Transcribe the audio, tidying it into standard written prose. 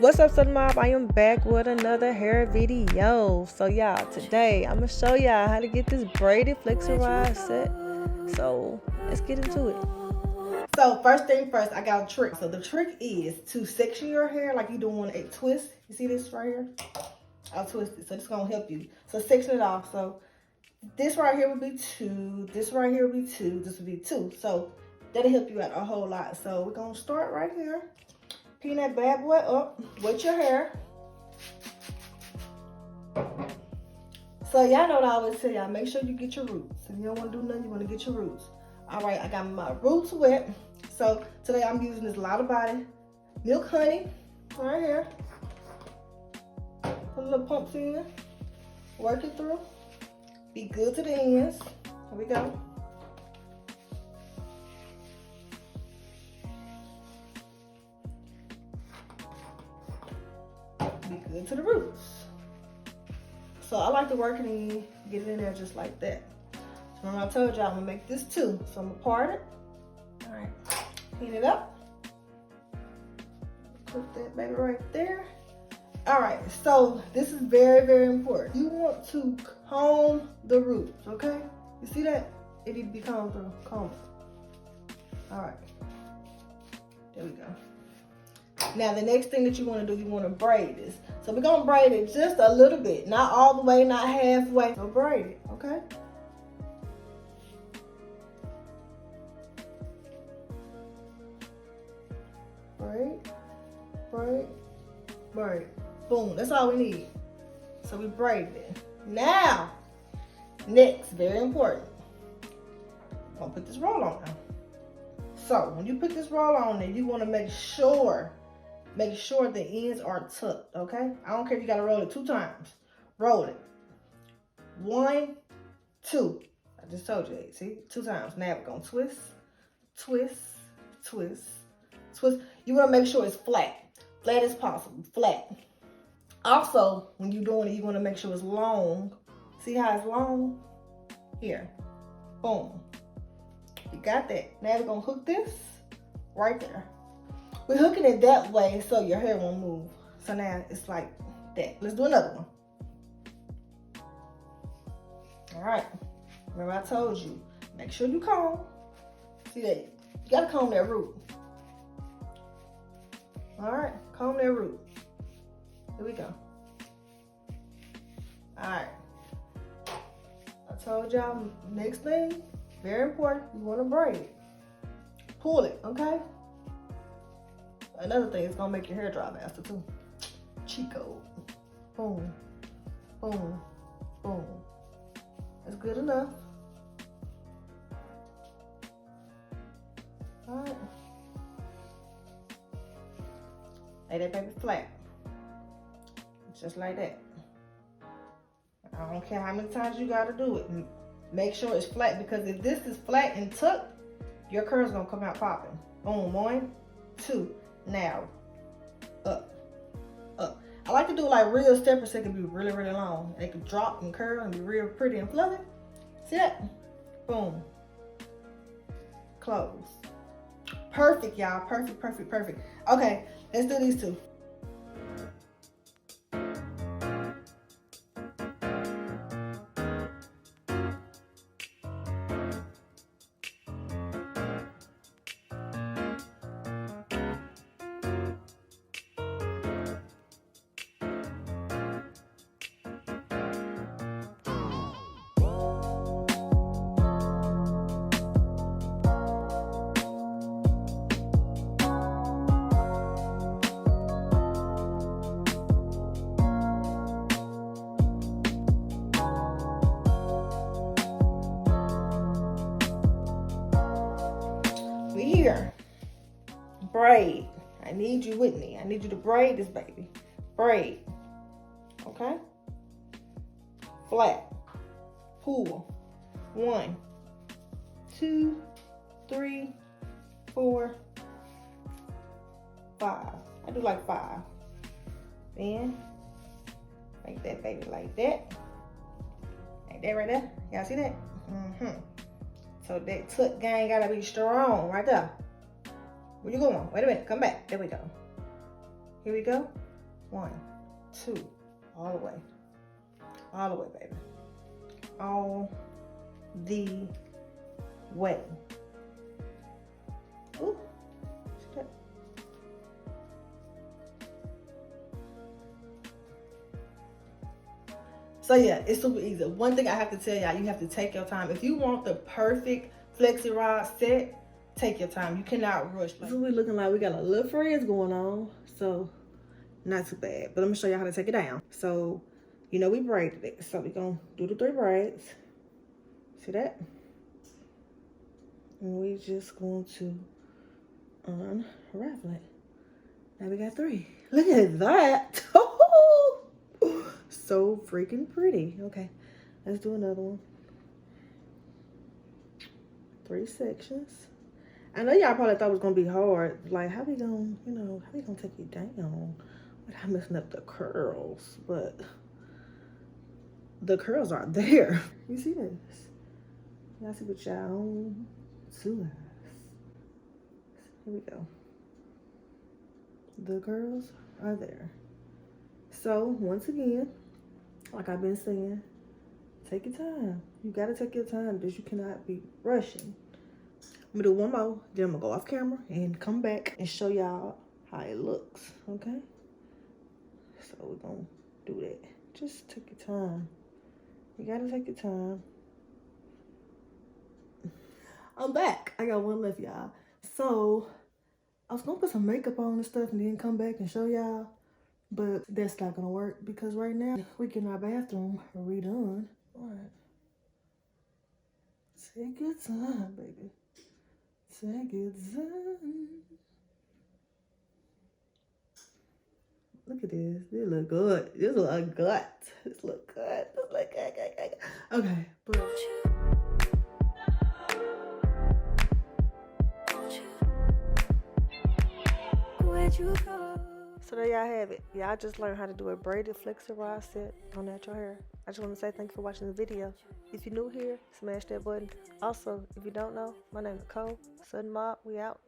What's up, Southern Mob? I am back with another hair video. So y'all, today I'm gonna show y'all how to get this braided Flexi ride set. So let's get into it. So first thing first, I got a trick. So the trick is to section your hair like you doing a twist. You see this right here? I'll twist it, so this is gonna help you. So section it off. So this right here would be 2, this right here would be 2, this would be 2. So that'll help you out a whole lot. So we're gonna start right here. Pin that bad boy up with your hair. So y'all know what I always tell y'all, make sure you get your roots. If you don't want to do nothing, you want to get your roots. All right, I got my roots wet. So today I'm using this Lot of Body Milk Honey right here. Put a little pumps in, work it through. Be good to the ends. Here we go. Be good to the roots. So I like to work it in, get it in there just like that. So remember I told y'all I'm gonna make this 2. So I'm gonna part it. All right, clean it up. Put that baby right there. All right, so this is very, very important. You want to comb the roots, okay? You see that? It need to be combed through, combed. All right, there we go. Now the next thing that you want to do, you want to braid this. So we're gonna braid it just a little bit, not all the way, not halfway. So braid it, okay? Braid, braid, braid. Boom, that's all we need. So we braided it. Now, next, very important. I'm gonna put this roll on now. So when you put this roll on there, you wanna make sure the ends are tucked, okay? I don't care if you gotta roll it 2 times. Roll it. 1, 2. I just told you, see? 2 times. Now we're gonna twist, twist, twist, twist. You wanna make sure it's flat. Flat as possible, flat. Also, when you're doing it, you wanna make sure it's long. See how it's long? Here, boom. You got that. Now we're gonna hook this right there. We're hooking it that way so your hair won't move. So now it's like that. Let's do another one. All right. Remember I told you, make sure you comb. See that? You gotta comb that root. All right, comb that root. Here we go. All right. I told y'all, next thing, very important, you wanna braid it. Pull it, okay? Another thing, it's gonna make your hair dry faster too. Chico. Boom, boom, boom. That's good enough. All right. Lay that baby flat. Just like that. I don't care how many times you gotta do it. Make sure it's flat, because if this is flat and tucked, your curl's gonna come out popping. Boom, 1, 2. Now, up, up. I like to do like real steppers so it can be really, really long. They can drop and curl and be real pretty and fluffy. See that? Boom. Close. Perfect, y'all. Perfect, perfect, perfect. Okay, let's do these 2. Here, braid. I need you with me. I need you to braid this baby. Braid. Okay? Flat. Pull. 1, 2, 3, 4, 5. I do like 5. Then make that baby like that. Like that right there. Y'all see that? So that tuck gang gotta be strong right there. Where you going? Wait a minute, come back. There we go. Here we go. 1, 2, all the way. All the way, baby. All the way. Ooh. So yeah, it's super easy. One thing I have to tell y'all, you have to take your time. If you want the perfect flexi rod set, take your time. You cannot rush. This is what we looking like. We got a little frizz going on, so not too bad. But let me show y'all how to take it down. So, you know we braided it. So we're gonna do the 3 braids. See that? And we just going to unravel it. Now we got 3. Look at that. So freaking pretty. Okay, let's do another one. 3 sections. I know y'all probably thought it was gonna be hard. Like, how we gonna, you know, how we gonna take it down without messing up the curls? But the curls are there. You see this? Y'all see with y'all own 2 eyes. Here we go. The curls are there. So once again, like I've been saying, take your time. You gotta take your time because you cannot be rushing. I'm gonna do one more, then I'm gonna go off camera and come back and show y'all how it looks, okay? So we're gonna do that. Just take your time. You gotta take your time. I'm back. I got one left, y'all. So I was gonna put some makeup on and stuff and then come back and show y'all, but that's not gonna work because right now we get our bathroom redone. All right. Take your time, baby. Take your time. Look at this. This look good. This look good. This look good. This look good. Okay, but so there y'all have it. Y'all just learned how to do a braided flexi rod set on natural hair. I just want to say thank you for watching the video. If you're new here, smash that button. Also, if you don't know, my name is Nicole. Sudden Mob, we out.